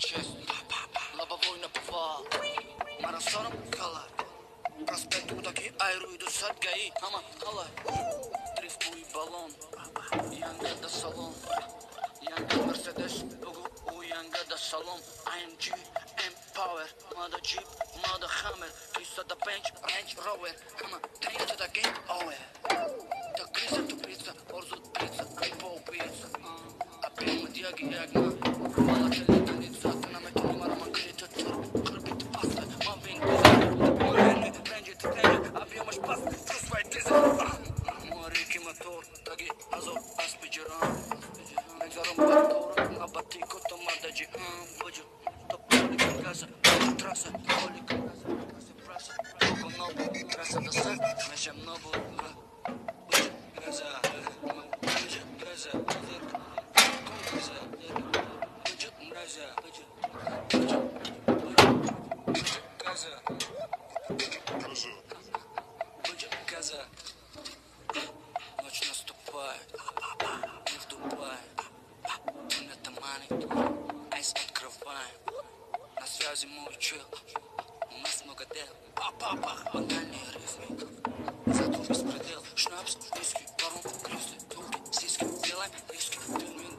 честь. Лобовой наповал, марафоном калай. Проспект Удаки, айруйду сад гаи. Ама калай. Дрифтуй баллон, янгада салон. Янга Мерседес, у янгада салон. AMG, Empower, mother Jeep, mother Hammer. Крыса до Bench, Range Rover. Ама, take to the game over. Да крыса тупица, орзут птица, крипа убийца. Объема диагиагна, палача летаница. На метро марама крыта тур, крупит паста. Мамбин куза, моренный, ренджит, тренер. Объема шпаст, чувствует дизель. Морики мотор, таги азов, аспиджеран. Мегзаром бартора, на батико томададжи. Баджу, тополика газа, трасса, полика газа. Трасса, Коко Нобу, трасса до сад, мешем Нобу. Газа, баджу, газа, газа, баджу, газа, баджу, газа, баджу, газа. Ночь наступает, мы в Дубае. Это мани, айс открываем. На связи мой чел, у нас много дел. Банальные рифмы, зато беспредел. Шнапс, виски, барон, гризли, турки, сиськи. Делаем риски, ты не